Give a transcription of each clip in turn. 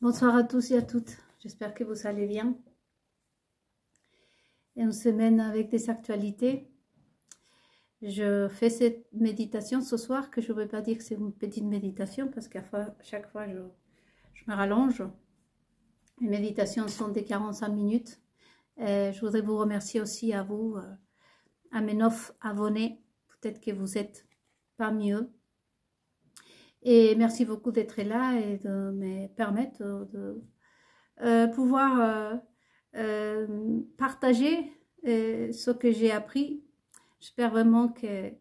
Bonsoir à tous et à toutes, j'espère que vous allez bien. Et une semaine avec des actualités. Je fais cette méditation ce soir, que je ne veux pas dire que c'est une petite méditation, parce qu'à chaque fois je me rallonge. Les méditations sont de 45 minutes. Je voudrais vous remercier aussi à vous, à mes 9 abonnés, peut-être que vous êtes parmi eux. Et merci beaucoup d'être là et de me permettre de pouvoir partager ce que j'ai appris. J'espère vraiment que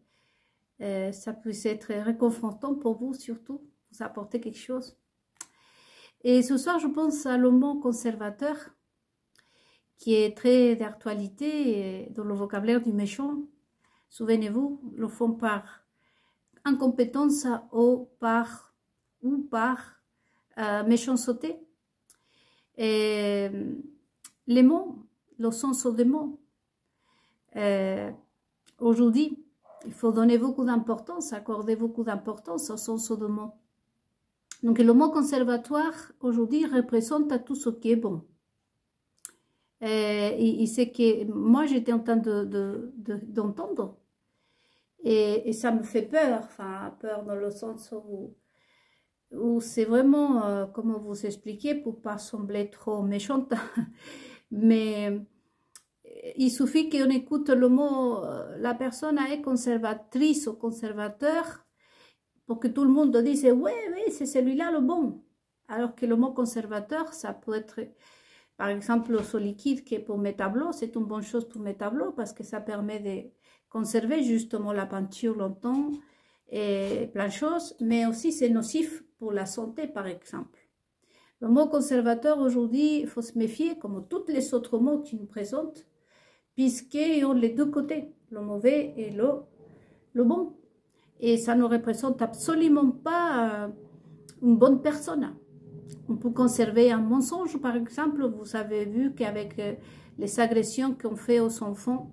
ça puisse être réconfortant pour vous, surtout, vous apporter quelque chose. Et ce soir, je pense à le mot conservateur, qui est très d'actualité dans le vocabulaire du méchant. Souvenez-vous, le font par incompétence ou par méchanceté. Et les mots, le sens des mots. Aujourd'hui, il faut donner beaucoup d'importance, accorder beaucoup d'importance au sens des mots. Donc le mot conservatoire, aujourd'hui, représente tout ce qui est bon. Et c'est que moi, j'étais en train d'entendre. Et ça me fait peur, enfin, peur dans le sens où c'est vraiment, comment vous expliquer, pour pas sembler trop méchante, mais il suffit qu'on écoute le mot, la personne est conservatrice ou conservateur, pour que tout le monde dise, oui, c'est celui-là le bon. Alors que le mot conservateur, ça peut être, par exemple, le sol liquide qui est pour mes tableaux, c'est une bonne chose pour mes tableaux, parce que ça permet de conserver justement la peinture longtemps, et plein de choses, mais aussi c'est nocif pour la santé, par exemple. Le mot conservateur, aujourd'hui, il faut se méfier, comme tous les autres mots qui nous présentent, puisqu'ils ont les deux côtés, le mauvais et le bon. Et ça ne représente absolument pas une bonne personne. On peut conserver un mensonge, par exemple. Vous avez vu qu'avec les agressions qu'on fait aux enfants,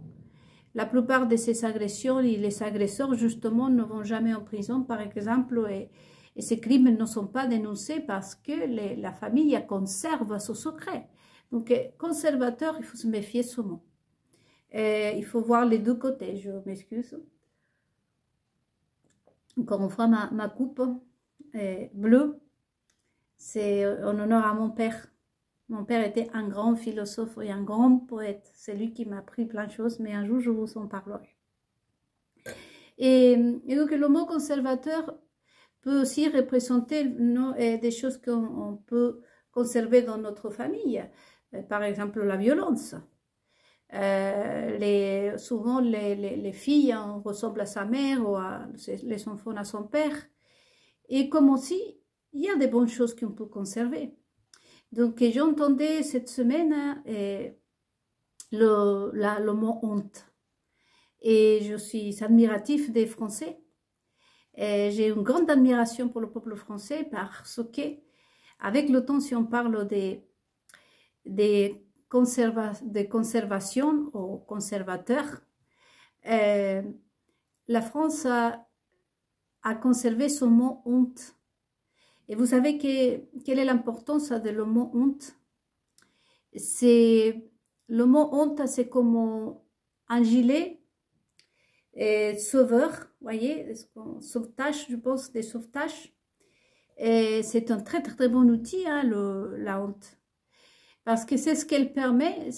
la plupart de ces agressions et les agresseurs, justement, ne vont jamais en prison, par exemple, et ces crimes ne sont pas dénoncés parce que la famille conserve ce secret. Donc, conservateur, il faut se méfier ce mot. Il faut voir les deux côtés, je m'excuse. Encore une fois, ma coupe bleue, c'est en honneur à mon père. Mon père était un grand philosophe et un grand poète. C'est lui qui m'a appris plein de choses, mais un jour, je vous en parlerai. Et donc, le mot conservateur peut aussi représenter des choses qu'on peut conserver dans notre famille. Par exemple, la violence. Souvent, les filles ressemblent à sa mère ou les enfants à son père. Et comme aussi, il y a des bonnes choses qu'on peut conserver. Donc, j'entendais cette semaine le mot honte. Et je suis admiratif des Français. J'ai une grande admiration pour le peuple français parce que, avec le temps, si on parle des conservations aux conservateurs, la France a conservé son mot honte. Et vous savez quelle est l'importance de le mot honte? Le mot honte, c'est comme un gilet sauveur, vous voyez, sauvetage, je pense, des sauvetages. C'est un très, très, très bon outil, hein, la honte. Parce que c'est ce qu'elle permet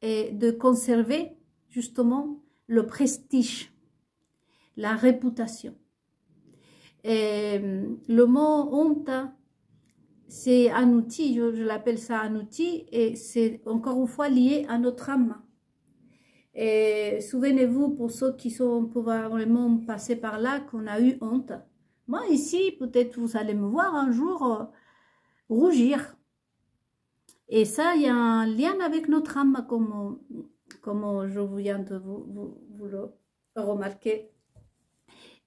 de conserver, justement, le prestige, la réputation. Et le mot honte, c'est un outil, je l'appelle ça un outil, et c'est encore une fois lié à notre âme. Et souvenez-vous, pour ceux qui sont probablement passés par là, qu'on a eu honte. Moi, ici, peut-être vous allez me voir un jour rougir. Et ça, il y a un lien avec notre âme, comme je viens de vous le remarquer.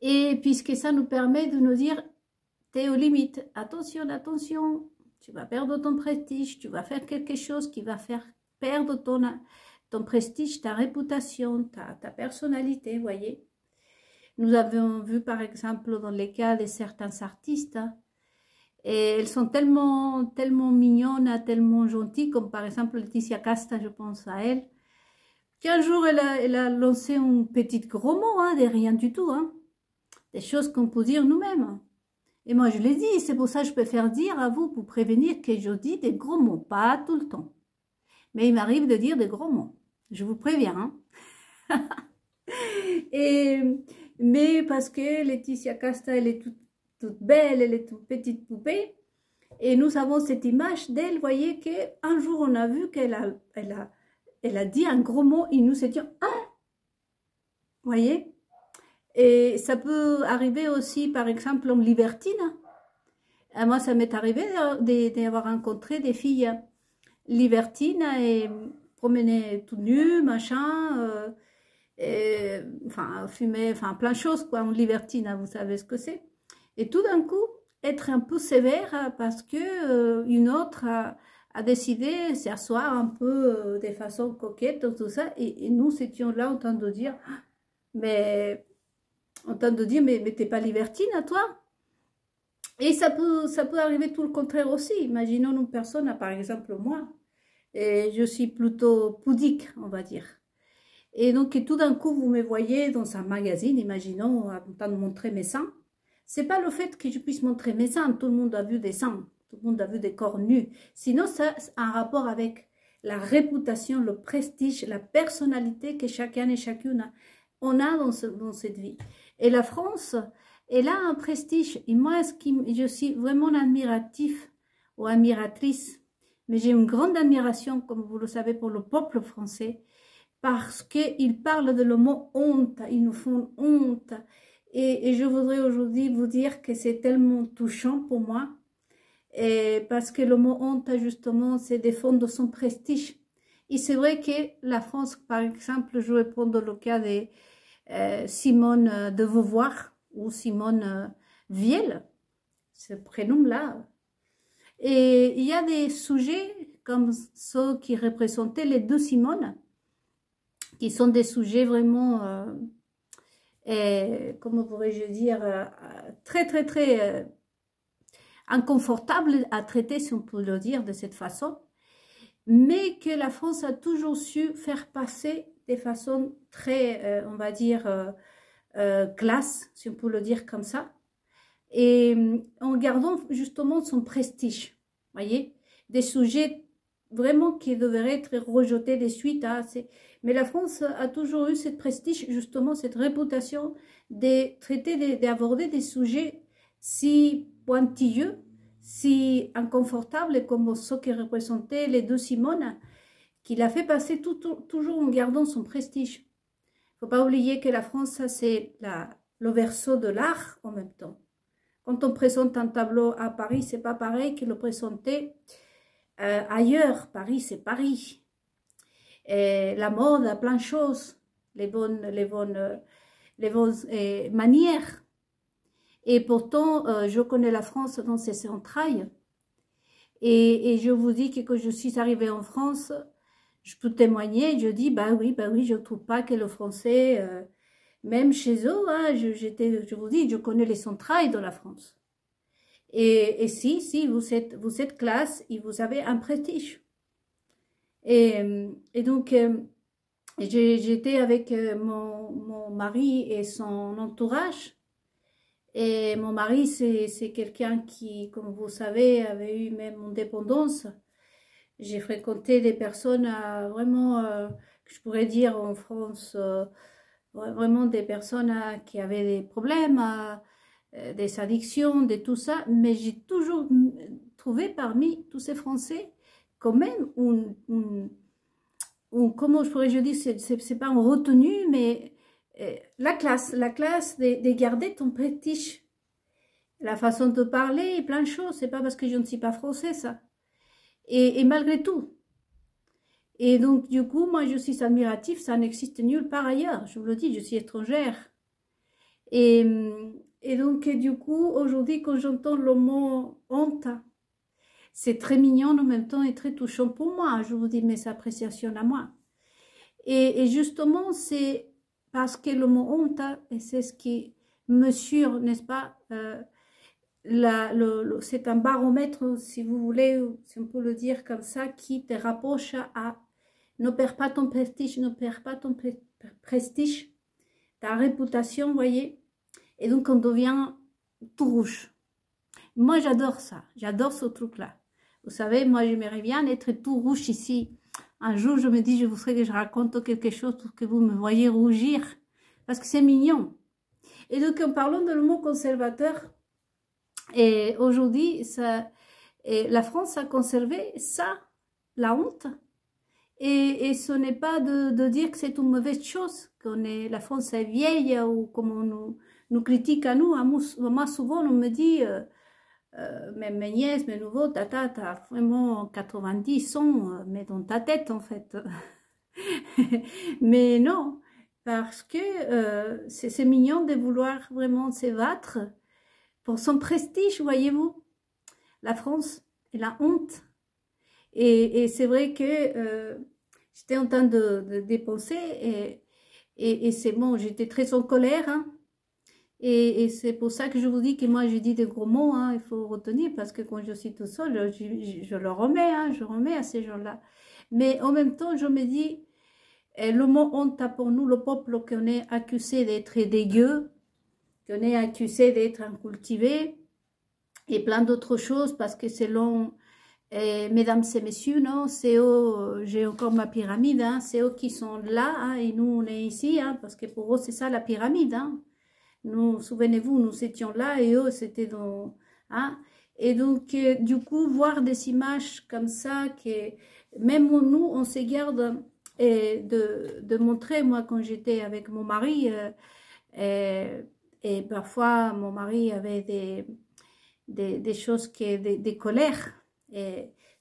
Et puisque ça nous permet de nous dire, t'es aux limites, attention, attention, tu vas perdre ton prestige, tu vas faire quelque chose qui va faire perdre ton prestige, ta réputation, ta personnalité, vous voyez. Nous avons vu par exemple dans les cas de certains artistes, Et elles sont tellement, tellement mignonnes, tellement gentilles, comme par exemple Laetitia Casta, je pense à elle, qu'un jour elle a lancé un petit gros mot, hein, de rien du tout, hein, des choses qu'on peut dire nous-mêmes. Et moi je l'ai dit, c'est pour ça que je préfère dire à vous, pour prévenir que je dis des gros mots, pas tout le temps. Mais il m'arrive de dire des gros mots, je vous préviens. Hein. Et, mais parce que Laetitia Casta, elle est toute belle, elle est toute petite poupée, et nous avons cette image d'elle, voyez, qu'un jour on a vu qu'elle elle a dit un gros mot, et nous étions, ah, voyez. Et ça peut arriver aussi, par exemple, en libertine. Et moi, ça m'est arrivé d'avoir rencontré des filles libertines et promener tout nu, machin, enfin, fumer, enfin, plein de choses, quoi, en libertine, hein, vous savez ce que c'est. Et tout d'un coup, être un peu sévère parce que une autre a décidé de s'asseoir un peu de façon coquette, tout ça, et nous étions là en train de dire, mais t'es pas libertine à toi? Et ça peut arriver tout le contraire aussi. Imaginons une personne, par exemple moi, et je suis plutôt pudique, on va dire. Et donc, et tout d'un coup, vous me voyez dans un magazine, imaginons, en train de montrer mes seins. C'est pas le fait que je puisse montrer mes seins, tout le monde a vu des seins, tout le monde a vu des corps nus. Sinon, ça a un rapport avec la réputation, le prestige, la personnalité que chacun et chacune on a dans cette vie. Et la France, elle a un prestige. Et moi, je suis vraiment admiratif ou admiratrice, mais j'ai une grande admiration, comme vous le savez, pour le peuple français, parce qu'ils parlent de le mot honte, ils nous font honte. Et je voudrais aujourd'hui vous dire que c'est tellement touchant pour moi, et parce que le mot honte, justement, c'est défendre son prestige. Et c'est vrai que la France, par exemple, je vais prendre le cas de Simone de Beauvoir, ou Simone Viel, ce prénom-là. Et il y a des sujets comme ceux qui représentaient les deux Simones, qui sont des sujets vraiment, comment pourrais-je dire, très, très, très inconfortables à traiter, si on peut le dire de cette façon, mais que la France a toujours su faire passer de façon très, on va dire, classe, si on peut le dire comme ça, et en gardant justement son prestige, voyez, des sujets vraiment qui devraient être rejetés de suite. Hein, mais la France a toujours eu cette prestige, justement, cette réputation de traiter, d'aborder des sujets si pointilleux, si inconfortables comme ceux qui représentaient les deux Simone, qui l'a fait passer toujours en gardant son prestige. Il ne faut pas oublier que la France, c'est le verso de l'art en même temps. Quand on présente un tableau à Paris, c'est pas pareil que le présenter ailleurs. Paris, c'est Paris. Et la mode a plein de choses, les bonnes manières. Et pourtant, je connais la France dans ses entrailles. Et je vous dis que quand je suis arrivée en France, je peux témoigner, je dis, bah oui, je ne trouve pas que le français, même chez eux, hein, je vous dis, je connais les entrailles de la France. Et si, vous êtes classe et vous avez un prestige. Et donc, j'étais avec mon mari et son entourage. Et mon mari, c'est quelqu'un qui, comme vous savez, avait eu même une dépendance. J'ai fréquenté des personnes vraiment, que je pourrais dire en France, vraiment des personnes qui avaient des problèmes, des addictions, de tout ça. Mais j'ai toujours trouvé parmi tous ces Français quand même comment je pourrais dire, c'est pas en retenue, mais la classe de garder ton prestige. La façon de parler, plein de choses. C'est pas parce que je ne suis pas français, ça. Et malgré tout. Et donc, du coup, moi, je suis admirative, ça n'existe nulle part ailleurs. Je vous le dis, je suis étrangère. Et donc, du coup, aujourd'hui, quand j'entends le mot honte, c'est très mignon en même temps et très touchant pour moi. Je vous dis mes appréciations à moi. Et justement, c'est parce que le mot honte, et c'est ce qui mesure, n'est-ce pas, c'est un baromètre, si vous voulez, si on peut le dire comme ça, qui te rapproche à ne perds pas ton prestige, ne perds pas ton prestige, ta réputation, vous voyez. Et donc, on devient tout rouge. Moi, j'adore ça. J'adore ce truc-là. Vous savez, moi, j'aimerais bien être tout rouge ici. Un jour, je me dis, je voudrais que je raconte quelque chose pour que vous me voyez rougir. Parce que c'est mignon. Et donc, en parlant de le mot conservateur, et aujourd'hui, la France a conservé ça, la honte. Et ce n'est pas de dire que c'est une mauvaise chose, la France est vieille ou comme on nous critique à nous. Moi, souvent, on me dit, même mes nièces, mes nouveaux, tata, t'as vraiment 90, 100, mais dans ta tête, en fait. Mais non, parce que c'est mignon de vouloir vraiment s'ébattre pour son prestige, voyez-vous. La France est la honte. Et c'est vrai que j'étais en train de dépenser et c'est bon, j'étais très en colère. Hein, et c'est pour ça que je vous dis que moi, je dis des gros mots, hein, il faut retenir, parce que quand je suis tout seul, je le remets, hein, je remets à ces gens-là. Mais en même temps, je me dis, le mot honte pour nous, le peuple qu'on est accusé d'être dégueu, qu'on est accusé d'être incultivé, et plein d'autres choses, parce que selon... mesdames et messieurs, non, c'est eux, j'ai encore ma pyramide, hein, c'est eux qui sont là, hein, et nous on est ici, hein, parce que pour eux c'est ça la pyramide, hein. Nous, souvenez-vous, nous étions là et eux c'était dans, hein, et donc du coup voir des images comme ça, que même nous on se garde de montrer. Moi quand j'étais avec mon mari, et parfois mon mari avait des choses, des colères.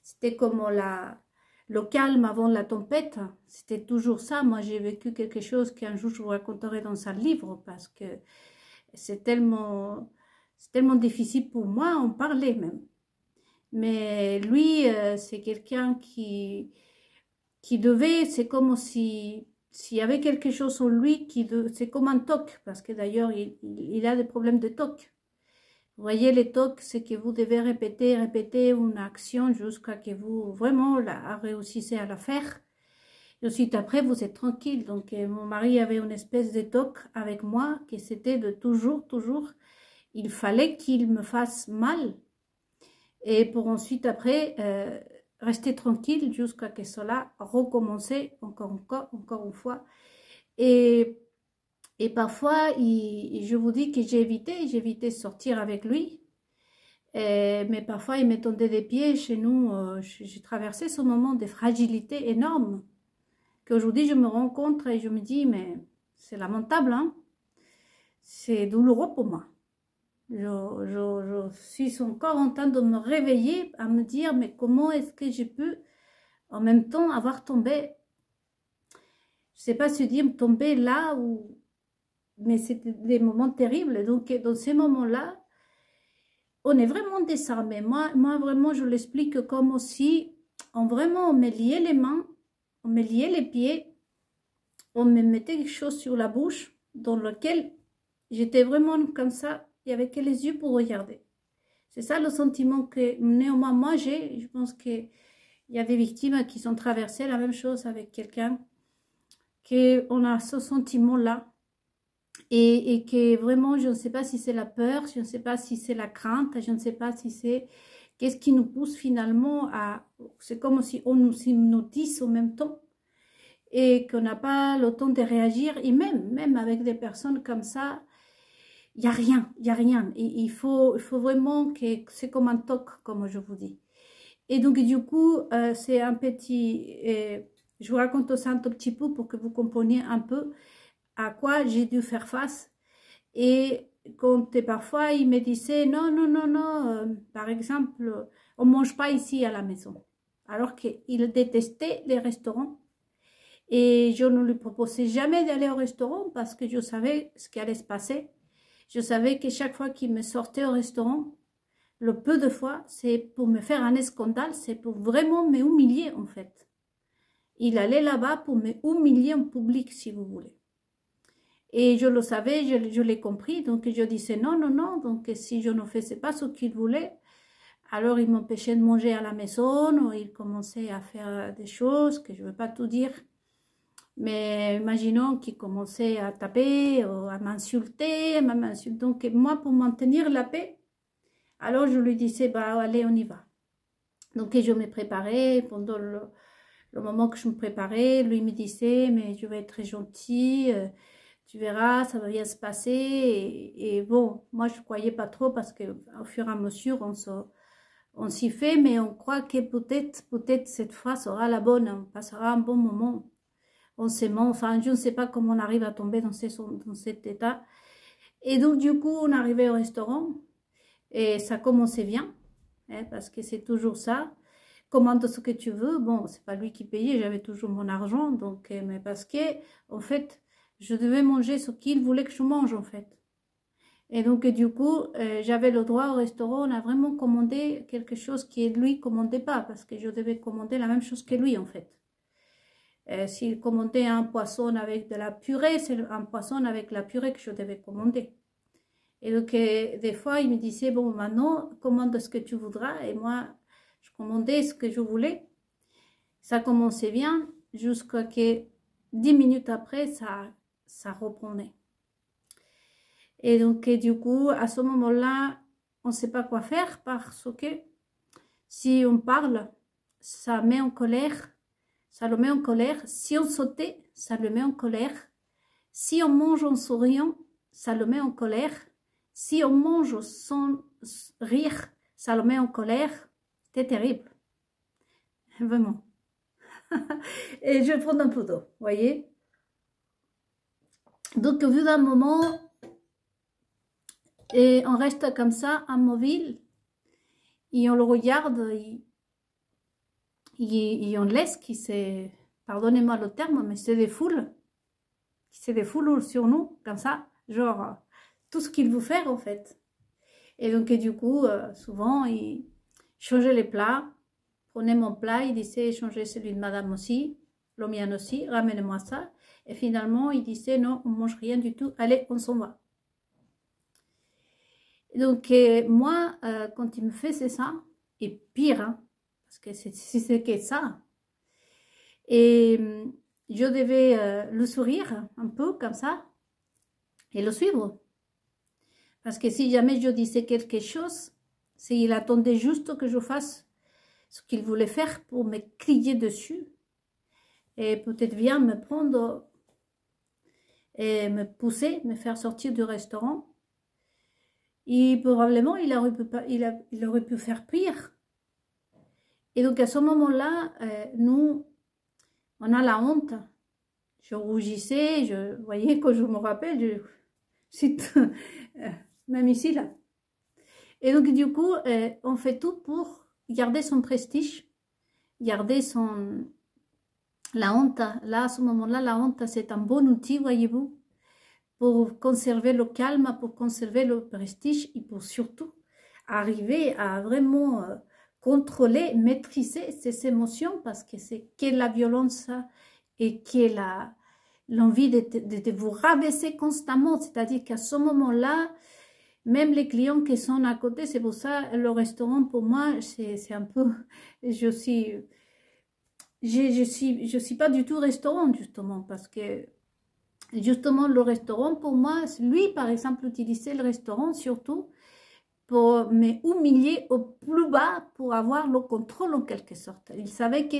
C'était comme le calme avant la tempête. C'était toujours ça. Moi, j'ai vécu quelque chose qu'un jour je vous raconterai dans un livre parce que c'est tellement difficile pour moi en parler même. Mais lui, c'est quelqu'un qui devait, c'est comme s'il y avait quelque chose en lui c'est comme un TOC, parce que d'ailleurs, il a des problèmes de TOC. Vous voyez, les TOC, c'est que vous devez répéter une action jusqu'à que vous vraiment réussissez à la faire. Et ensuite, après, vous êtes tranquille. Donc, mon mari avait une espèce de TOC avec moi, que c'était de toujours, il fallait qu'il me fasse mal. Et pour ensuite, après, rester tranquille jusqu'à que cela recommence encore une fois. Et parfois, je vous dis que j'évitais de sortir avec lui. Mais parfois, il me tendait des pieds chez nous. J'ai traversé ce moment de fragilité énorme. Qu'aujourd'hui, je me rencontre et je me dis, mais c'est lamentable, hein? C'est douloureux pour moi. Je suis encore en train de me réveiller, à me dire, mais comment est-ce que j'ai pu, en même temps, avoir tombé, je ne sais pas si dire tomber là ou... Mais c'était des moments terribles. Donc, dans ces moments-là, on est vraiment désarmé. Moi vraiment, je l'explique comme si on me liait les mains, on me liait les pieds, on me mettait quelque chose sur la bouche dans lequel j'étais vraiment comme ça. Il n'y avait que les yeux pour regarder. C'est ça le sentiment que néanmoins moi j'ai. Je pense qu'il y a des victimes qui ont traversé la même chose avec quelqu'un, qu'on a ce sentiment-là. Et que vraiment, je ne sais pas si c'est la peur, je ne sais pas si c'est la crainte, je ne sais pas si c'est... Qu'est-ce qui nous pousse finalement à... C'est comme si on nous hypnotise en même temps et qu'on n'a pas le temps de réagir. Et même avec des personnes comme ça, il n'y a rien, il n'y a rien. Et il faut vraiment que... C'est comme un toc, comme je vous dis. Et donc, du coup, c'est un petit... je vous raconte ça un tout petit peu pour que vous compreniez un peu à quoi j'ai dû faire face. Et quand parfois il me disait non, par exemple, on mange pas ici à la maison, alors qu'il détestait les restaurants. Et je ne lui proposais jamais d'aller au restaurant parce que je savais ce qui allait se passer. Je savais que chaque fois qu'il me sortait au restaurant, le peu de fois, c'est pour me faire un scandale, c'est pour vraiment me humilier en fait. Il allait là-bas pour me humilier en public, si vous voulez. Et je le savais, je l'ai compris, donc je disais non, non, non, donc si je ne faisais pas ce qu'il voulait, alors il m'empêchait de manger à la maison, ou il commençait à faire des choses que je ne veux pas tout dire. Mais imaginons qu'il commençait à taper, ou à m'insulter, donc moi pour maintenir la paix, alors je lui disais, bah allez on y va. Donc je me préparais, pendant le moment que je me préparais, lui me disait, mais je vais être très gentil, tu verras, ça va bien se passer. Et bon, moi je ne croyais pas trop parce qu'au fur et à mesure, on s'y fait, mais on croit que peut-être cette fois sera la bonne, on passera un bon moment. On s'aimant, enfin je ne sais pas comment on arrive à tomber dans cet état. Et donc du coup, on arrivait au restaurant et ça commençait bien, hein, parce que c'est toujours ça. Commande ce que tu veux. Bon, c'est pas lui qui payait, j'avais toujours mon argent, donc, mais parce que, en fait, je devais manger ce qu'il voulait que je mange, en fait. Et donc, du coup, j'avais le droit au restaurant, on a vraiment commandé quelque chose qui lui commandait pas, parce que je devais commander la même chose que lui, en fait. S'il commandait un poisson avec de la purée, c'est un poisson avec la purée que je devais commander. Et donc, des fois, il me disait, bon, maintenant, commande ce que tu voudras, et moi, je commandais ce que je voulais. Ça commençait bien, jusqu'à que 10 minutes après, ça reprenait. Et donc, du coup, à ce moment-là, on ne sait pas quoi faire parce que si on parle, ça met en colère, ça le met en colère. Si on sautait, ça le met en colère. Si on mange en souriant, ça le met en colère. Si on mange sans rire, ça le met en colère. C'était terrible. Vraiment. Et je vais prendre un peu d'eau, voyez. Donc, au bout d'un moment, et on reste comme ça, immobile, et on le regarde, et on laisse qui s'est, pardonnez-moi le terme, mais c'est des foules, sur nous, comme ça, genre, tout ce qu'il veut faire, en fait. Et donc, et du coup, souvent, il changeait les plats, prenait mon plat, il disait, changez celui de madame aussi, le mien aussi, ramenez-moi ça. Et finalement, il disait, non, on ne mange rien du tout, allez, on s'en va. Donc, moi, quand il me faisait ça, et pire, hein, parce que c'est que ça, et je devais le sourire un peu comme ça, et le suivre. Parce que si jamais je disais quelque chose, s'il attendait juste que je fasse ce qu'il voulait faire pour me crier dessus, et peut-être bien me prendre et me pousser, me faire sortir du restaurant, et probablement il aurait pu faire pire. Et donc à ce moment-là, nous, on a la honte. Je rougissais, vous voyez, quand je me rappelle, même ici, là. Et donc du coup, on fait tout pour garder son prestige, garder la honte. Là, à ce moment-là, la honte, c'est un bon outil, voyez-vous, pour conserver le calme, pour conserver le prestige et pour surtout arriver à vraiment contrôler, maîtriser ses émotions, parce que c'est que la violence et que l'envie de vous rabaisser constamment. C'est-à-dire qu'à ce moment-là, même les clients qui sont à côté, c'est pour ça le restaurant, pour moi, c'est un peu... Je suis pas du tout restaurant, justement, parce que justement, le restaurant, pour moi, lui, par exemple, utilisait le restaurant surtout pour m'humilier au plus bas pour avoir le contrôle en quelque sorte. Il savait que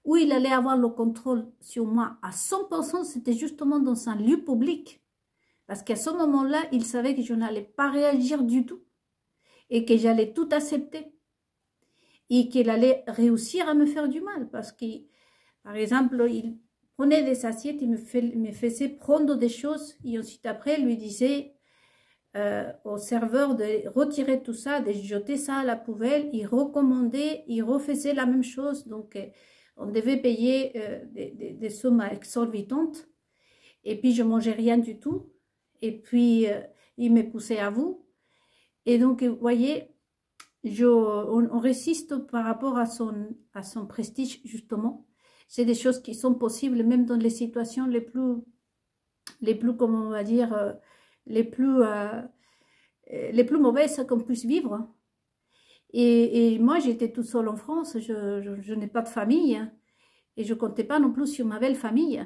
où il allait avoir le contrôle sur moi à 100%, c'était justement dans un lieu public. Parce qu'à ce moment-là, il savait que je n'allais pas réagir du tout et que j'allais tout accepter et qu'il allait réussir à me faire du mal. Parce que, par exemple, il prenait des assiettes, il me faisait prendre des choses et ensuite après, il lui disait au serveur de retirer tout ça, de jeter ça à la poubelle. Il recommandait, il refaisait la même chose. Donc, on devait payer des sommes exorbitantes. Et puis, je mangeais rien du tout. Et puis, il me poussait à vous. Et donc, vous voyez, on résiste par rapport à son prestige, justement. C'est des choses qui sont possibles, même dans les situations les plus comment on va dire, les plus mauvaises qu'on puisse vivre. Et moi, j'étais toute seule en France, je n'ai pas de famille, et je comptais pas non plus sur ma belle famille.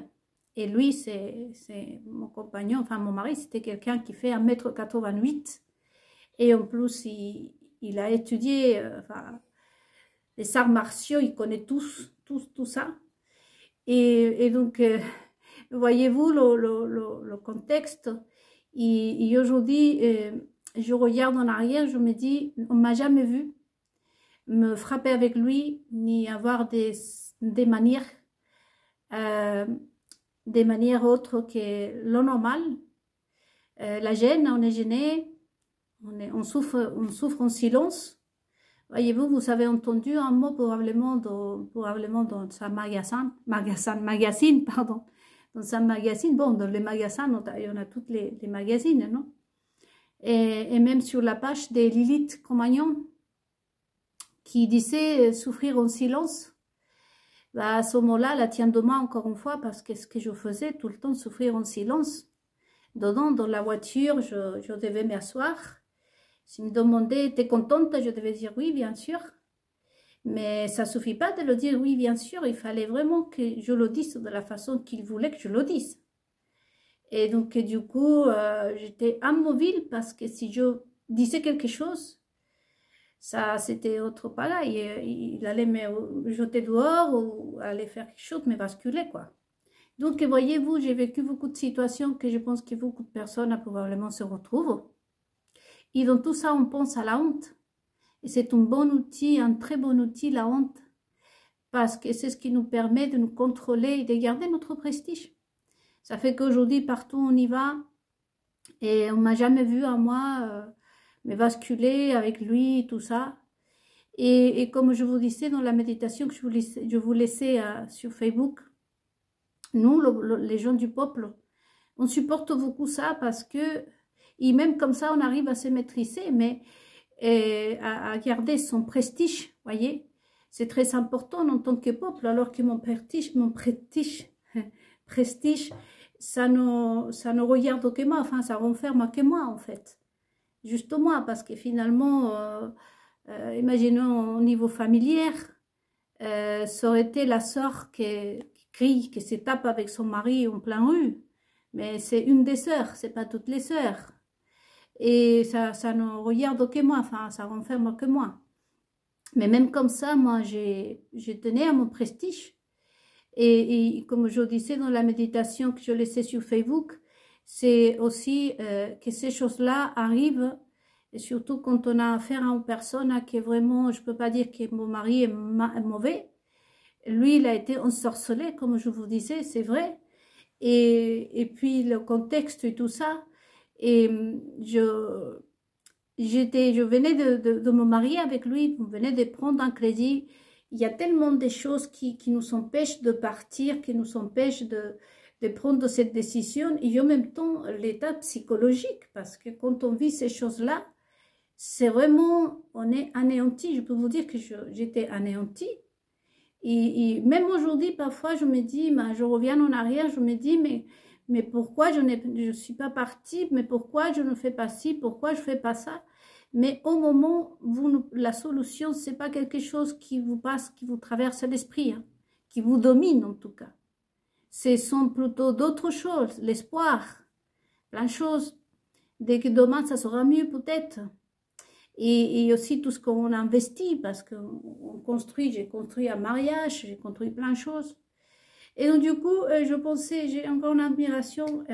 Et lui, c'est mon compagnon, enfin mon mari, c'était quelqu'un qui fait 1,88 m. Et en plus, il a étudié enfin, les arts martiaux, il connaît tout ça. Et donc, voyez-vous le contexte. Et aujourd'hui, je regarde en arrière, je me dis, on m'a jamais vu me frapper avec lui, ni avoir des manières autres que le normal. La gêne, on est gêné, on souffre en silence. Voyez-vous, vous avez entendu un mot probablement dans sa magazine, pardon. Dans sa magazine, bon, dans les magasins, il y en a toutes les magazines, non? Et même sur la page de Lilith Cro-Magnon, qui disait souffrir en silence. Bah, à ce moment-là, la tient de moi encore une fois, parce que ce que je faisais tout le temps, souffrir en silence. Dedans, dans la voiture, je devais m'asseoir. S'il me demandait, t'es contente? Je devais dire oui, bien sûr. Mais ça ne suffit pas de le dire oui, bien sûr. Il fallait vraiment que je le dise de la façon qu'il voulait que je le dise. Et donc, du coup, j'étais immobile parce que si je disais quelque chose, ça, c'était autre pareil. Il allait me jeter dehors ou aller faire quelque chose, me basculer, quoi. Donc, voyez-vous, j'ai vécu beaucoup de situations que je pense que beaucoup de personnes probablement se retrouvent. Et dans tout ça, on pense à la honte. Et c'est un bon outil, un très bon outil, la honte. Parce que c'est ce qui nous permet de nous contrôler et de garder notre prestige. Ça fait qu'aujourd'hui, partout on y va. Et on ne m'a jamais vu à moi me basculer avec lui, tout ça. Et comme je vous disais dans la méditation que je vous laissais sur Facebook, nous, les gens du peuple, on supporte beaucoup ça parce que, et même comme ça, on arrive à se maîtriser, mais à garder son prestige, voyez. C'est très important en tant que peuple, alors que mon prestige, ça ne regarde que moi, enfin, ça renferme que moi, en fait. Juste moi, parce que finalement, imaginons au niveau familier, ça aurait été la sœur qui crie, qui se tape avec son mari en plein rue. Mais c'est une des sœurs, c'est pas toutes les sœurs. Et ça ne regarde que moi, enfin, ça renferme que moi. Mais même comme ça, moi, je tenais à mon prestige. Et comme je disais dans la méditation que je laissais sur Facebook, c'est aussi que ces choses-là arrivent, et surtout quand on a affaire à une personne qui est vraiment, je ne peux pas dire que mon mari est mauvais. Lui, il a été ensorcelé, comme je vous disais, c'est vrai. Et puis le contexte et tout ça. Et je venais de me marier avec lui, je venais de prendre un crédit. Il y a tellement de choses qui nous empêchent de partir, qui nous empêchent de prendre cette décision. Et en même temps, l'état psychologique, parce que quand on vit ces choses-là, c'est vraiment, on est anéanti. Je peux vous dire que j'étais anéantie. Et même aujourd'hui, parfois, je me dis, je reviens en arrière, je me dis, mais pourquoi je ne suis pas partie, mais pourquoi je ne fais pas ci, pourquoi je ne fais pas ça. Mais au moment, la solution, ce n'est pas quelque chose qui vous passe, qui vous traverse l'esprit, hein, qui vous domine en tout cas. Ce sont plutôt d'autres choses, l'espoir, plein de choses. Dès que demain, ça sera mieux peut-être. Et aussi tout ce qu'on investit, parce qu'on construit, j'ai construit un mariage, j'ai construit plein de choses. Et donc du coup, je pensais, j'ai encore une admiration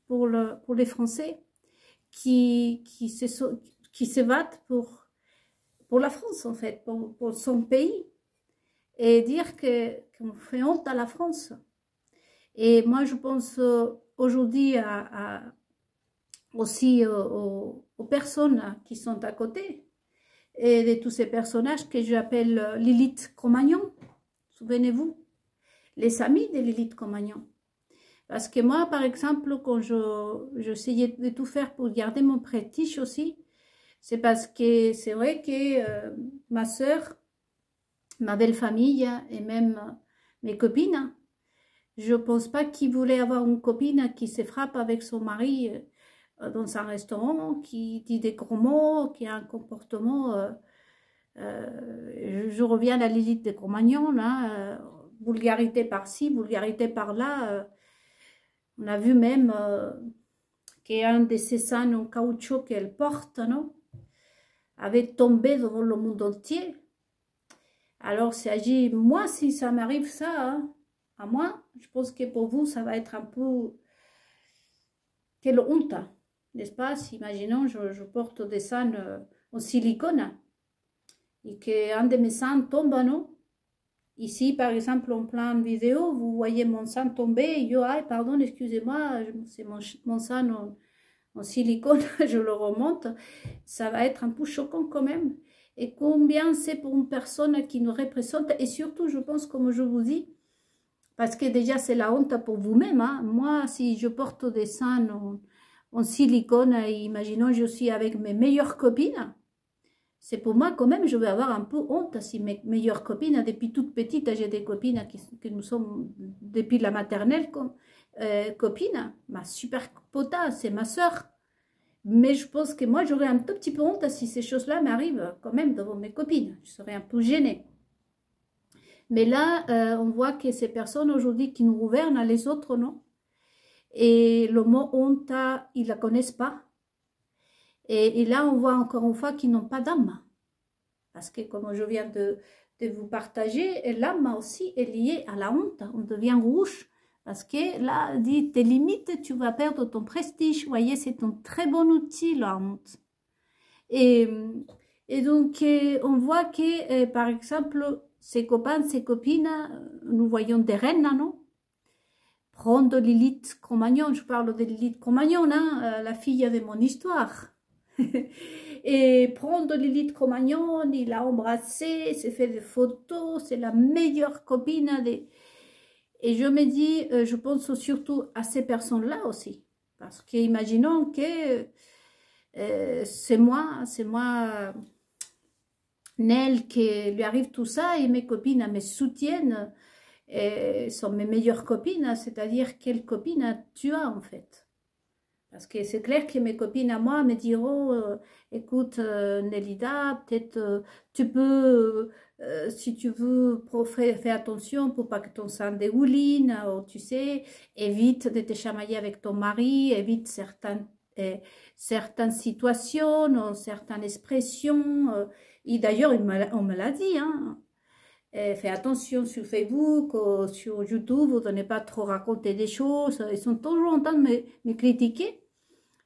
pour les Français qui se battent pour la France en fait, pour son pays. Et dire qu'on fait honte à la France. Et moi je pense aujourd'hui aussi aux personnes qui sont à côté et de tous ces personnages que j'appelle Lilith Cro-Magnon. Souvenez-vous, les amis de Lilith Cro-Magnon. Parce que moi, par exemple, quand j'essayais de tout faire pour garder mon prestige aussi, c'est parce que c'est vrai que ma soeur, ma belle famille et même mes copines, Je pense pas qu'il voulait avoir une copine qui se frappe avec son mari dans un restaurant, qui dit des gros mots, qui a un comportement... je reviens à la Lilith de Cro-Magnon, là, vulgarité par-ci, vulgarité par-là. On a vu même qu'un de ces scènes en caoutchouc qu'elle porte, non, avait tombé devant le monde entier. Alors, il s'agit, moi, si ça m'arrive ça, hein, à moi, je pense que pour vous, ça va être un peu... Quelle honte, n'est-ce pas? Si, imaginons, je porte des seins en silicone et qu'un de mes seins tombe, non? Ici, par exemple, en plein vidéo, vous voyez mon sein tomber, et yo, ah, pardon, excusez-moi, c'est mon sein en silicone, je le remonte, ça va être un peu choquant quand même. Et combien c'est pour une personne qui nous représente, et surtout, je pense, comme je vous dis, parce que déjà, c'est la honte pour vous-même. Hein. Moi, si je porte des seins en silicone, imaginons, je suis avec mes meilleures copines, c'est pour moi quand même, je vais avoir un peu honte si mes meilleures copines, depuis toute petite, j'ai des copines que nous sommes depuis la maternelle, copine, ma super pota, c'est ma soeur. Mais je pense que moi, j'aurais un tout petit peu honte si ces choses-là m'arrivent quand même devant mes copines. Je serais un peu gênée. Mais là, on voit que ces personnes aujourd'hui qui nous gouvernent, les autres, non. Et le mot honte, ils ne la connaissent pas. Et là, on voit encore une fois qu'ils n'ont pas d'âme. Parce que, comme je viens de vous partager, l'âme aussi est liée à la honte. On devient rouge. Parce que là, dit, tes limites, tu vas perdre ton prestige. Vous voyez, c'est un très bon outil, la honte. Et donc, on voit que, par exemple, ses copains, ses copines, nous voyons des reines, non? Prendre Lilith Cro-Magnon, je parle de Lilith Cro-Magnon, hein, la fille de mon histoire. Et prendre Lilith Cro-Magnon, il l'a embrassée, s'est fait des photos, c'est la meilleure copine des... Et je me dis, je pense surtout à ces personnes-là aussi. Parce que imaginons que c'est moi, Nel, qui lui arrive tout ça et mes copines me soutiennent, sont mes meilleures copines, c'est-à-dire quelle copine tu as en fait. Parce que c'est clair que mes copines à moi me diront, écoute Nelida, peut-être tu peux, si tu veux, fais attention pour pas que ton sang dégouline, ou tu sais, évite de te chamailler avec ton mari, évite certaines situations, certaines expressions. Et d'ailleurs, on me l'a dit, hein. Fais attention sur Facebook, sur YouTube, vous ne donnez pas trop raconter des choses. Ils sont toujours en train de me critiquer.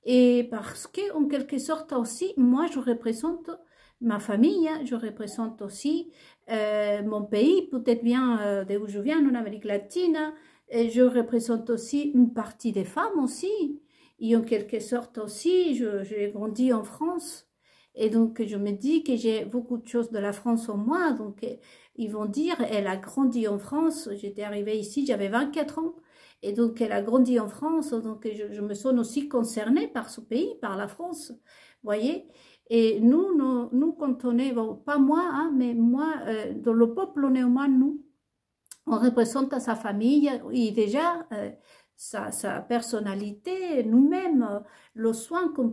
Et parce que, en quelque sorte aussi, moi, je représente ma famille, hein, je représente aussi mon pays, peut-être bien d'où je viens, en Amérique latine. Et je représente aussi une partie des femmes aussi. Et en quelque sorte aussi, j'ai grandi en France. Et donc, je me dis que j'ai beaucoup de choses de la France en moi. Donc, ils vont dire, elle a grandi en France. J'étais arrivée ici, j'avais 24 ans. Et donc, elle a grandi en France. Donc, je me sens aussi concernée par ce pays, par la France. Vous voyez? Et nous, quand on est, bon, pas moi, hein, mais moi, dans le peuple, on est au moins nous. On représente sa famille. Et déjà, sa personnalité, nous-mêmes, le soin qu'on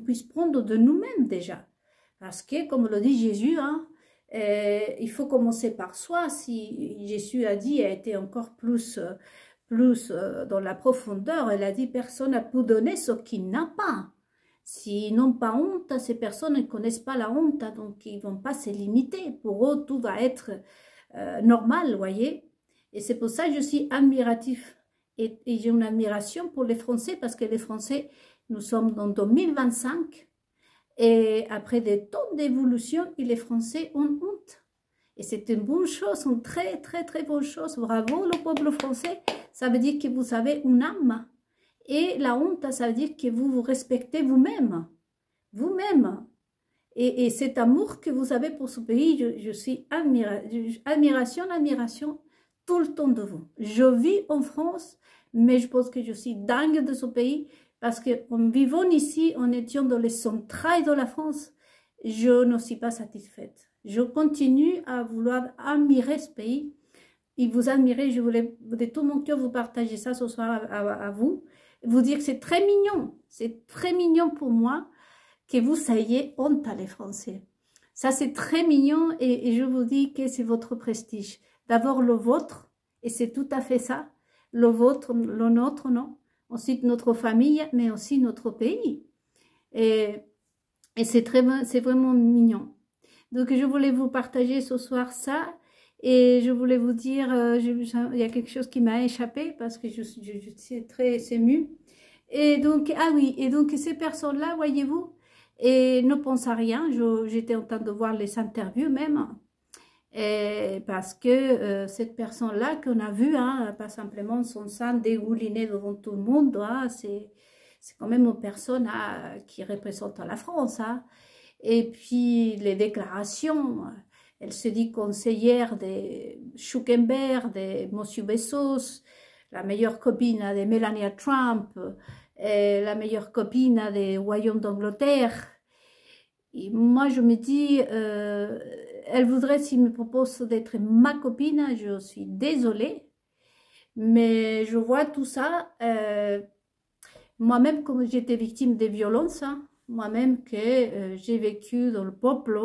puisse prendre de nous-mêmes déjà. Parce que, comme le dit Jésus, hein, il faut commencer par soi. Si Jésus a dit, a été encore plus dans la profondeur, elle a dit, personne n'a pu donner ce qu'il n'a pas. S'ils n'ont pas honte, ces personnes ne connaissent pas la honte, donc ils ne vont pas se limiter. Pour eux, tout va être normal, vous voyez. Et c'est pour ça que je suis admiratif. Et j'ai une admiration pour les Français, parce que les Français, nous sommes dans 2025, et après des temps d'évolution, les Français ont honte. Et c'est une bonne chose, une très, très, très bonne chose. Bravo, le peuple français. Ça veut dire que vous avez une âme. Et la honte, ça veut dire que vous vous respectez vous-même. Vous-même. Et cet amour que vous avez pour ce pays, je suis admiration tout le temps de vous. Je vis en France, mais je pense que je suis dingue de ce pays parce qu'en vivant ici, en étant dans les entrailles de la France, je ne suis pas satisfaite. Je continue à vouloir admirer ce pays. il vous admirait. Je voulais de tout mon cœur vous partager ça ce soir à vous. Vous dire que c'est très mignon. C'est très mignon pour moi que vous ayez honte à les Français. Ça, c'est très mignon et je vous dis que c'est votre prestige. D'abord le vôtre, et c'est tout à fait ça. Le vôtre, le nôtre, non. Ensuite notre famille, mais aussi notre pays. Et c'est vraiment mignon. Donc, je voulais vous partager ce soir ça. Et je voulais vous dire, il y a quelque chose qui m'a échappé parce que je suis très émue. Et donc, ah oui, et donc ces personnes-là, voyez-vous, et ne pensent à rien. J'étais en train de voir les interviews même. Et parce que cette personne-là qu'on a vue, hein, pas simplement son sang dégouliné devant tout le monde, hein, c'est quand même une personne qui représente la France. Hein. Et puis les déclarations, elle se dit conseillère de Zuckerberg, de Monsieur Bezos, la meilleure copine de Melania Trump, et la meilleure copine des Royaumes d'Angleterre. Et moi, je me dis, elle voudrait, s'il me propose d'être ma copine, je suis désolée, mais je vois tout ça. Moi-même, comme j'étais victime de violences, hein, moi-même que j'ai vécu dans le peuple,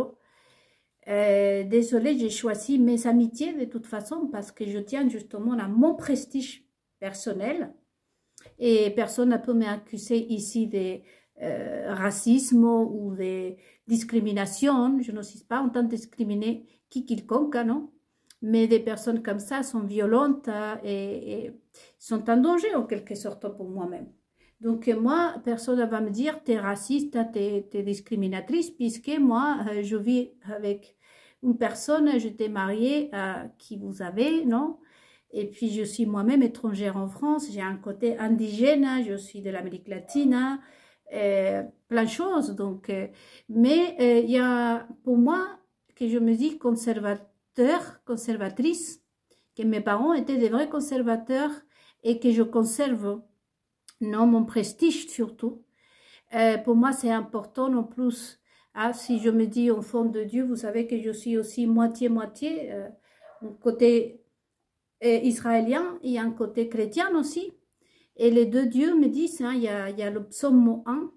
désolée, j'ai choisi mes amitiés de toute façon parce que je tiens justement à mon prestige personnel et personne ne peut m'accuser ici de racisme ou de discrimination. Je n'ose pas en tant de discriminer quiconque, non? Mais des personnes comme ça sont violentes et sont en danger en quelque sorte pour moi-même. Donc moi, personne ne va me dire t'es raciste, t'es discriminatrice, puisque moi, je vis avec une personne, j'étais mariée à qui vous avez, non? Et puis je suis moi-même étrangère en France, j'ai un côté indigène, je suis de l'Amérique latine, plein de choses. Donc, mais il y a pour moi que je me dis conservatrice, que mes parents étaient des vrais conservateurs et que je conserve. Non, mon prestige surtout. Pour moi, c'est important en plus. Ah, si je me dis enfant de Dieu, vous savez que je suis aussi moitié-moitié. Un côté israélien et un côté chrétien aussi. Et les deux dieux me disent, hein, il y a le psaume 1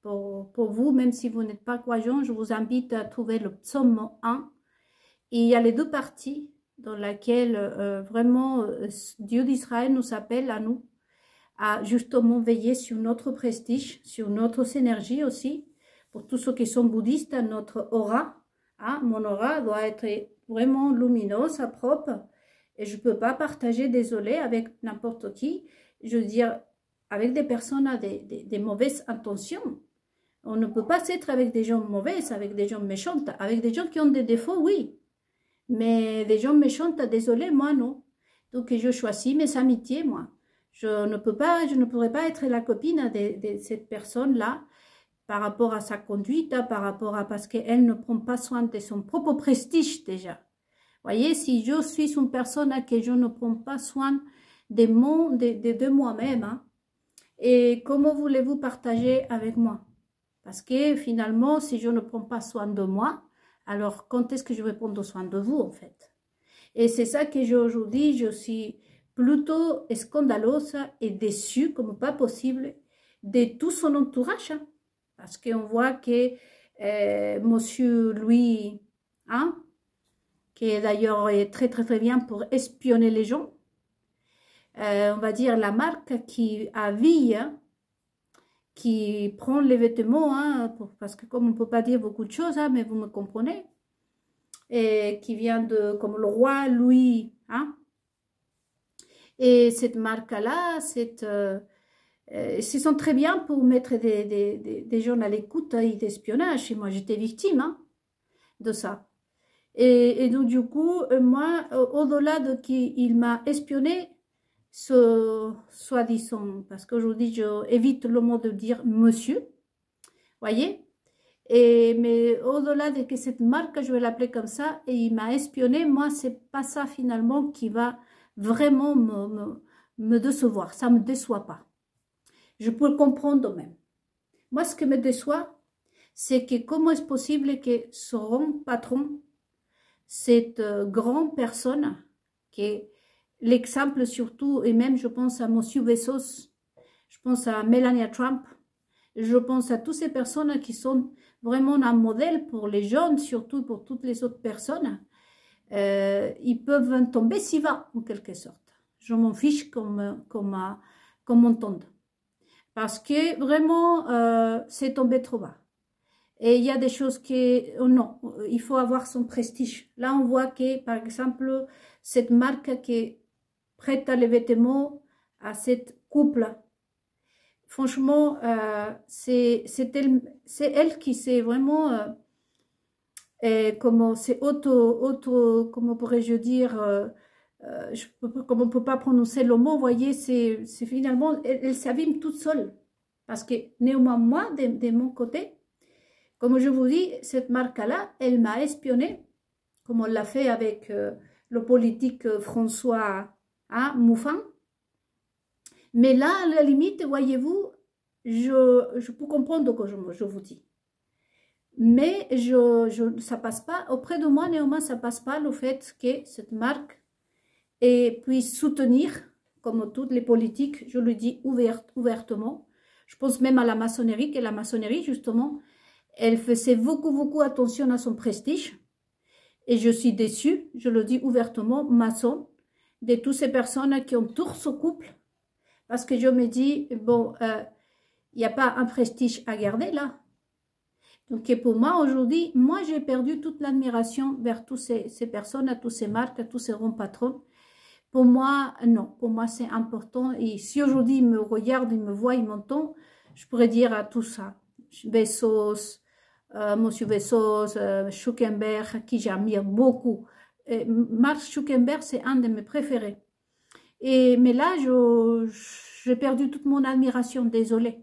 pour vous, même si vous n'êtes pas croyant, je vous invite à trouver le psaume 1. Et il y a les deux parties dans lesquelles vraiment Dieu d'Israël nous appelle à nous, à justement veiller sur notre prestige, sur notre énergie aussi. Pour tous ceux qui sont bouddhistes, notre aura, hein, mon aura doit être vraiment lumineuse, propre. Et je ne peux pas partager, désolé, avec n'importe qui. Je veux dire, avec des personnes à des mauvaises intentions. On ne peut pas être avec des gens mauvais, avec des gens méchants. Avec des gens qui ont des défauts, oui. Mais des gens méchants, désolé, moi, non. Donc, je choisis mes amitiés, moi. Je ne pourrais pas être la copine de cette personne-là par rapport à sa conduite, par rapport à parce qu'elle ne prend pas soin de son propre prestige déjà. Voyez, si je suis une personne à qui je ne prends pas soin de moi-même, hein, et comment voulez-vous partager avec moi? Parce que finalement, si je ne prends pas soin de moi, alors quand est-ce que je vais prendre soin de vous en fait? Et c'est ça que aujourd'hui, je suis plutôt scandaleuse et déçue, comme pas possible, de tout son entourage. Hein, parce qu'on voit que Monsieur Louis, hein, qui d'ailleurs est très bien pour espionner les gens, on va dire la marque qui habille, hein, qui prend les vêtements, hein, parce que comme on ne peut pas dire beaucoup de choses, hein, mais vous me comprenez, et qui vient comme le roi Louis, hein, et cette marque-là, ils sont très bien pour mettre des gens à l'écoute et d'espionnage. Et moi, j'étais victime, hein, de ça. Et donc, du coup, moi, au-delà de qu'il m'a espionné, soi-disant, parce qu'aujourd'hui, j'évite le mot de dire monsieur, voyez. Mais au-delà de que cette marque, je vais l'appeler comme ça, et il m'a espionné, moi, c'est pas ça finalement qui va vraiment me décevoir. Ça me déçoit pas. Je peux le comprendre même. Moi, ce qui me déçoit, c'est que comment est-ce possible que ce patron, cette grande personne qui est l'exemple surtout, et même je pense à Monsieur Bezos, je pense à Melania Trump, je pense à toutes ces personnes qui sont vraiment un modèle pour les jeunes, surtout pour toutes les autres personnes. Ils peuvent tomber si bas, en quelque sorte. Je m'en fiche comme on tombe. Parce que vraiment, c'est tombé trop bas. Et il y a des choses qui... Oh non, il faut avoir son prestige. Là, on voit que, par exemple, cette marque qui est prête à les vêtements à cette couple, franchement, c'est elle qui s'est vraiment... comment c'est comment pourrais-je dire... comme on ne peut pas prononcer le mot, vous voyez, c'est finalement... Elle s'abîme toute seule. Parce que, néanmoins, moi, de mon côté... Comme je vous dis, cette marque-là, elle m'a espionné, comme on l'a fait avec le politique François Moufin. Mais là, à la limite, voyez-vous, je peux comprendre ce que je vous dis. Mais ça passe pas, auprès de moi, néanmoins, ça passe pas le fait que cette marque puisse soutenir, comme toutes les politiques, je le dis ouvertement. Je pense même à la maçonnerie, que la maçonnerie, justement, elle faisait beaucoup attention à son prestige. Et je suis déçue, je le dis ouvertement, maçon, de toutes ces personnes qui entourent ce couple. Parce que je me dis, bon, il n'y a pas un prestige à garder là. Donc pour moi, aujourd'hui, moi j'ai perdu toute l'admiration vers toutes ces personnes, à toutes ces marques, à tous ces grands patrons. Pour moi, non. Pour moi, c'est important. Et si aujourd'hui, ils me regardent, ils me voient, ils m'entendent, je pourrais dire à tout ça. Bezos, Monsieur Bezos, Zuckerberg, qui j'admire beaucoup. Mark Zuckerberg, c'est un de mes préférés. Mais là, j'ai perdu toute mon admiration, désolée.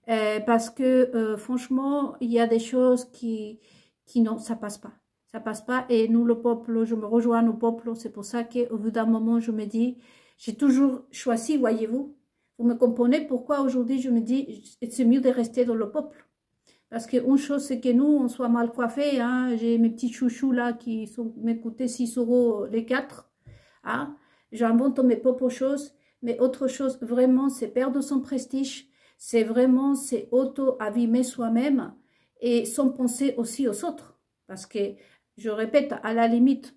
Parce que, franchement, il y a des choses qui non, ça passe pas. Ça passe pas. Et nous, le peuple, je me rejoins au peuple. C'est pour ça qu'au bout d'un moment, je me dis, j'ai toujours choisi, voyez-vous. Vous me comprenez pourquoi aujourd'hui, je me dis, c'est mieux de rester dans le peuple. Parce qu'une chose, c'est que nous, on soit mal coiffés. Hein. J'ai mes petits chouchous là qui m'écoutaient 6 € les 4. Hein. J'invente mes propres choses. Mais autre chose, vraiment, c'est perdre son prestige. C'est vraiment, c'est auto-abîmer soi-même. Et sans penser aussi aux autres. Parce que, je répète, à la limite,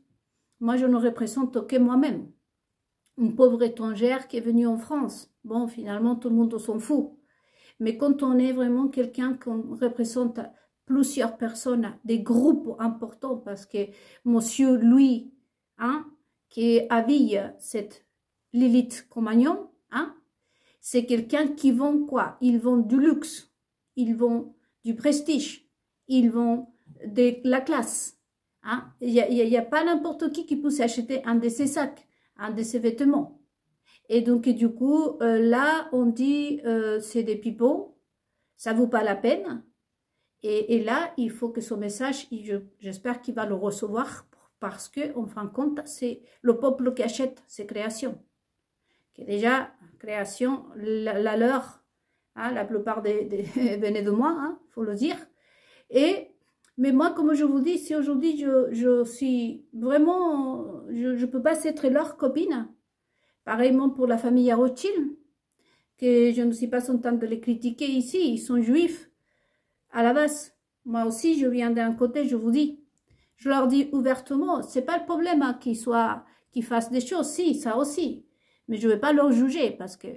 moi, je ne représente que moi-même. Une pauvre étrangère qui est venue en France. Bon, finalement, tout le monde s'en fout. Mais quand on est vraiment quelqu'un qu'on représente plusieurs personnes, des groupes importants, parce que monsieur Louis, hein, qui habille cette Lilith Compagnon, hein, c'est quelqu'un qui vend quoi? Ils vendent du luxe, ils vendent du prestige, ils vendent de la classe. Hein. Il n'y a pas n'importe qui peut s'acheter un de ces sacs, un de ces vêtements. Et donc, du coup, là, on dit, c'est des pipeaux, ça vaut pas la peine. Et là, il faut que son message, j'espère qu'il va le recevoir, parce que, en fin de compte, c'est le peuple qui achète ces créations. Qui déjà, création, la leur, hein, la plupart venaient de moi, hein, faut le dire. Mais moi, comme je vous dis, si aujourd'hui, je suis vraiment, je peux pas être leur copine. Pareillement pour la famille Rothschild, que je ne suis pas en train de les critiquer ici, ils sont juifs à la base. Moi aussi, je viens d'un côté, je vous dis. Je leur dis ouvertement, c'est pas le problème hein, qu'ils fassent des choses, si, ça aussi. Mais je ne vais pas leur juger parce que...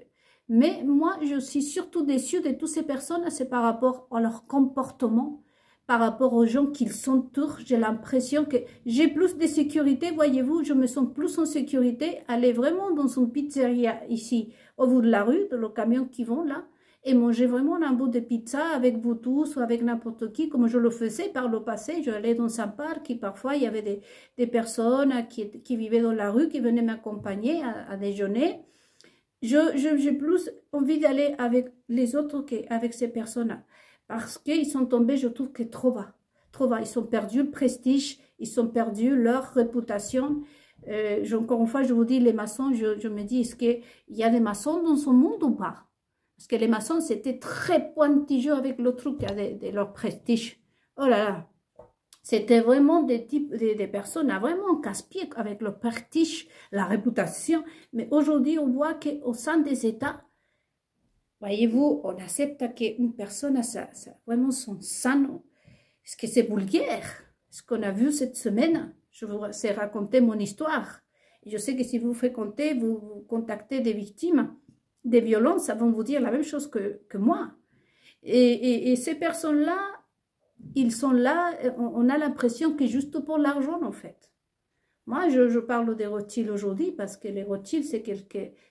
Mais moi, je suis surtout déçue de toutes ces personnes, c'est par rapport à leur comportement, par rapport aux gens qu'ils s'entourent. J'ai l'impression que j'ai plus de sécurité, voyez-vous, je me sens plus en sécurité, aller vraiment dans une pizzeria ici, au bout de la rue, dans le camion qui vont là, et manger vraiment un bout de pizza avec vous tous ou avec n'importe qui, comme je le faisais par le passé. Je allais dans un parc et parfois il y avait des personnes qui vivaient dans la rue, qui venaient m'accompagner à déjeuner. J'ai plus envie d'aller avec les autres qu'avec ces personnes-là. Parce qu'ils sont tombés, je trouve, que trop bas. Trop bas. Ils ont perdu le prestige, ils ont perdu leur réputation. Encore une fois, je vous dis, les maçons, je me dis, est-ce qu'il y a des maçons dans ce monde ou pas? Parce que les maçons, c'était très pointilleux avec le truc de leur prestige. Oh là là, C'était vraiment des personnes à vraiment casse-pied avec le prestige, la réputation. Mais aujourd'hui, on voit qu'au sein des États, voyez-vous, on accepte qu'une personne a vraiment son sang. Est-ce que c'est vulgaire? Ce qu'on a vu cette semaine, je vous ai raconté mon histoire. Et je sais que si vous fréquentez, vous contactez des victimes des violences, elles vont vous dire la même chose que moi. Et ces personnes-là, ils sont là, on a l'impression que juste pour l'argent, en fait. Moi, je parle des Rothschild aujourd'hui parce que les Rothschild, ce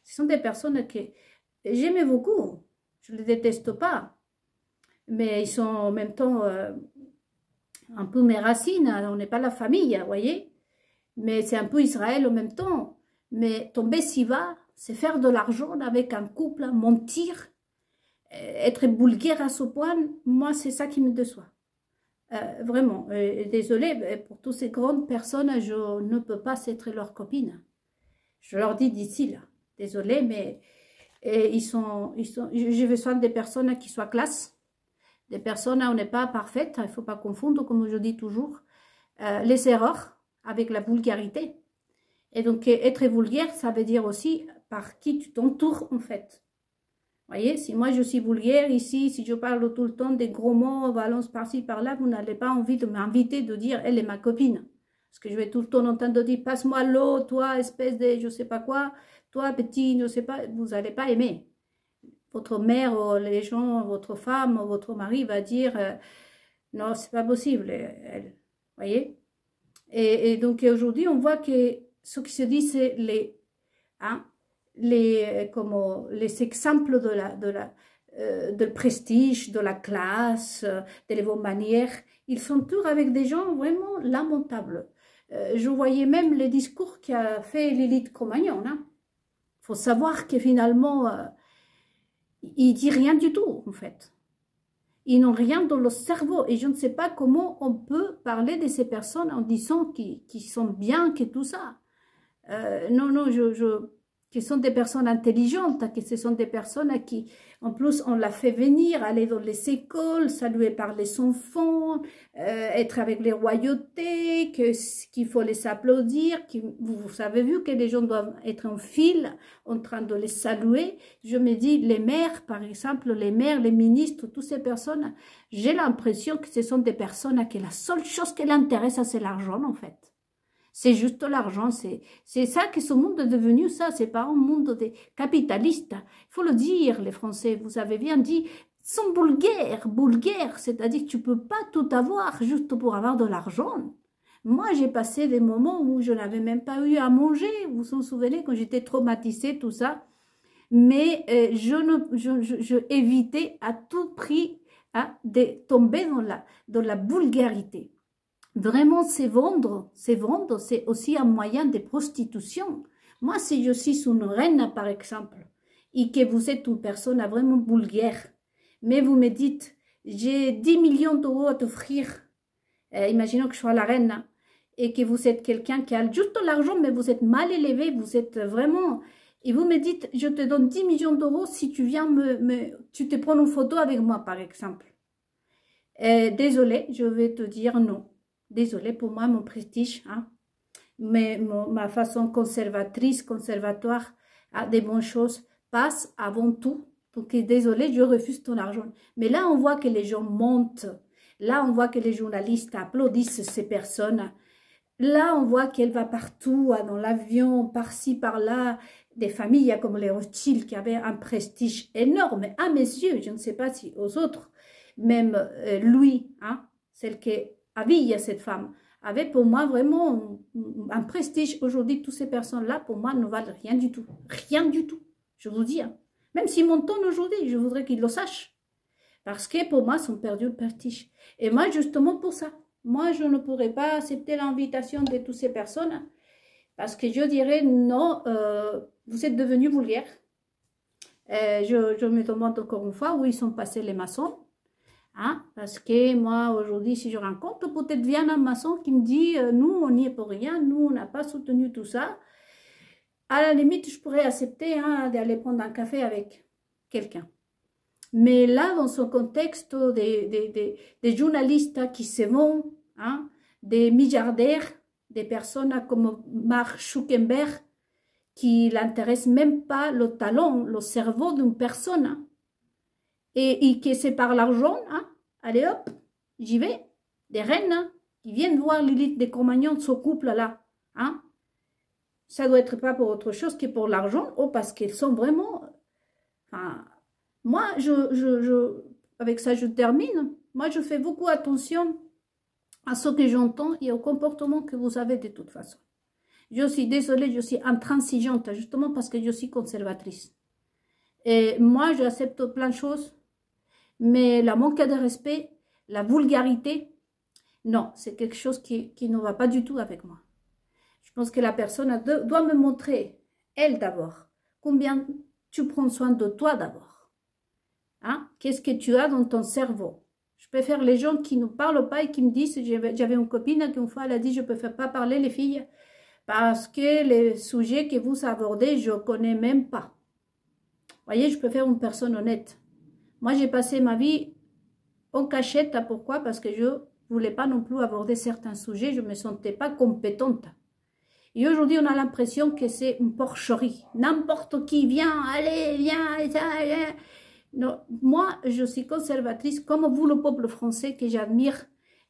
sont des personnes que j'aimais beaucoup. Je ne les déteste pas. Mais ils sont en même temps un peu mes racines. On n'est pas la famille, vous voyez. Mais c'est un peu Israël en même temps. Mais tomber si bas, c'est faire de l'argent avec un couple, mentir, être vulgaire à ce point. Moi, c'est ça qui me déçoit. Vraiment, désolée pour toutes ces grandes personnes, je ne peux pas être leur copine. Je leur dis d'ici là, désolée, mais j'ai besoin des personnes qui soient classe, des personnes où on n'est pas parfaite, il ne faut pas confondre, comme je dis toujours, les erreurs avec la vulgarité. Et donc, être vulgaire, ça veut dire aussi par qui tu t'entoures, en fait. Vous voyez, si moi je suis vulgaire ici, si je parle tout le temps des gros mots, balance par-ci, par-là, vous n'avez pas envie de m'inviter, de dire, elle est ma copine. Parce que je vais tout le temps entendre dire, passe-moi l'eau, toi, espèce de je sais pas quoi, toi, petit, je sais pas, vous n'allez pas aimer. Votre mère, les gens, votre femme, votre mari va dire, non, c'est pas possible, elle. Vous voyez? Et donc aujourd'hui, on voit que ce qui se dit, c'est les exemples de prestige, de la classe, de les bonnes manières, ils sont tous avec des gens vraiment lamentables. Je voyais même les discours qu'a fait Lilith Cro-Magnon. Il faut savoir que finalement, il dit rien du tout, en fait. Ils n'ont rien dans le cerveau. Et je ne sais pas comment on peut parler de ces personnes en disant qu'ils sont bien, que tout ça. Non, que sont des personnes intelligentes, que ce sont des personnes qui, en plus, on l'a fait venir, aller dans les écoles, saluer par les enfants, être avec les royautés, qu'il faut les applaudir, vous avez vu que les gens doivent être en file en train de les saluer. Je me dis, les maires, par exemple, les maires, les ministres, toutes ces personnes, j'ai l'impression que ce sont des personnes que la seule chose qui les intéresse, c'est l'argent, en fait. C'est juste l'argent, c'est ça que ce monde est devenu, ça, c'est pas un monde des capitalistes. Il faut le dire, les Français, vous avez bien dit, ils sont vulgaires, c'est-à-dire que tu peux pas tout avoir juste pour avoir de l'argent. Moi, j'ai passé des moments où je n'avais même pas eu à manger, vous vous souvenez, quand j'étais traumatisée, tout ça, mais je évitais à tout prix de tomber dans la vulgarité. Vraiment, c'est vendre, c'est aussi un moyen de prostitution. Moi, si je suis une reine, par exemple, et que vous êtes une personne vraiment vulgaire, mais vous me dites, j'ai 10 millions d'euros à t'offrir, imaginons que je sois la reine, et que vous êtes quelqu'un qui a juste l'argent, mais vous êtes mal élevé, vous êtes vraiment... Et vous me dites, je te donne 10 millions d'euros si tu viens tu te prends une photo avec moi, par exemple. Désolé, je vais te dire non. Désolée, pour moi, mon prestige, mais ma façon conservatoire, des bonnes choses, passe avant tout. Donc, désolée, je refuse ton argent. Mais là, on voit que les gens montent. Là, on voit que les journalistes applaudissent ces personnes. Là, on voit qu'elle va partout, dans l'avion, par-ci, par-là. Des familles comme les Rothschild qui avaient un prestige énorme. À mes yeux, je ne sais pas si aux autres, même Louis, celle qui habille cette femme, avait pour moi vraiment un prestige. Aujourd'hui, toutes ces personnes-là, pour moi, ne valent rien du tout. Rien du tout, je vous dis. Même s'ils m'entendent aujourd'hui, je voudrais qu'ils le sachent. Parce que pour moi, ils ont perdu le prestige. Et moi, justement pour ça, moi, je ne pourrais pas accepter l'invitation de toutes ces personnes. Parce que je dirais, non, vous êtes devenus vulgaires. Je me demande encore une fois où ils sont passés les maçons. Parce que moi, aujourd'hui, si je rencontre peut-être bien un maçon qui me dit nous, on n'y est pour rien, nous, on n'a pas soutenu tout ça. À la limite, je pourrais accepter d'aller prendre un café avec quelqu'un. Mais là, dans ce contexte des journalistes qui se vont, des milliardaires, des personnes comme Mark Zuckerberg, qui n'intéressent même pas le talent, le cerveau d'une personne. Hein. Et que c'est par l'argent, hein. Allez hop, j'y vais. Des reines hein, qui viennent voir Lilith des Cro-Magnons, ce couple-là. Hein. Ça doit être pas pour autre chose que pour l'argent, ou parce qu'ils sont vraiment... Enfin, moi, avec ça, je termine. Moi, je fais beaucoup attention à ce que j'entends et au comportement que vous avez de toute façon. Je suis désolée, je suis intransigeante, justement parce que je suis conservatrice. Et moi, j'accepte plein de choses, mais la manque de respect, la vulgarité, non, c'est quelque chose qui ne va pas du tout avec moi. Je pense que la personne doit me montrer, elle d'abord, combien tu prends soin de toi d'abord. Hein? Qu'est-ce que tu as dans ton cerveau? Je préfère les gens qui ne parlent pas et qui me disent, j'avais une copine qui une fois, elle a dit, je ne peux pas parler les filles, parce que les sujets que vous abordez, je ne connais même pas. Vous voyez, je préfère une personne honnête. Moi, j'ai passé ma vie en cachette. Pourquoi? Parce que je ne voulais pas non plus aborder certains sujets. Je ne me sentais pas compétente. Et aujourd'hui, on a l'impression que c'est une porcherie. N'importe qui vient, allez, viens, viens. Non, moi, je suis conservatrice, comme vous, le peuple français, que j'admire.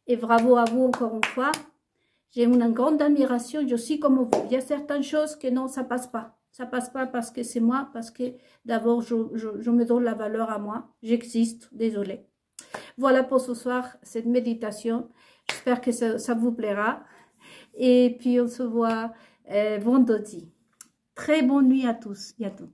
Et bravo à vous encore une fois. J'ai une grande admiration, je suis comme vous. Il y a certaines choses que non, ça passe pas. Ça passe pas parce que c'est moi, parce que d'abord, je me donne la valeur à moi. J'existe, désolée. Voilà pour ce soir, cette méditation. J'espère que ça vous plaira. Et puis, on se voit vendredi. Très bonne nuit à tous et à toutes.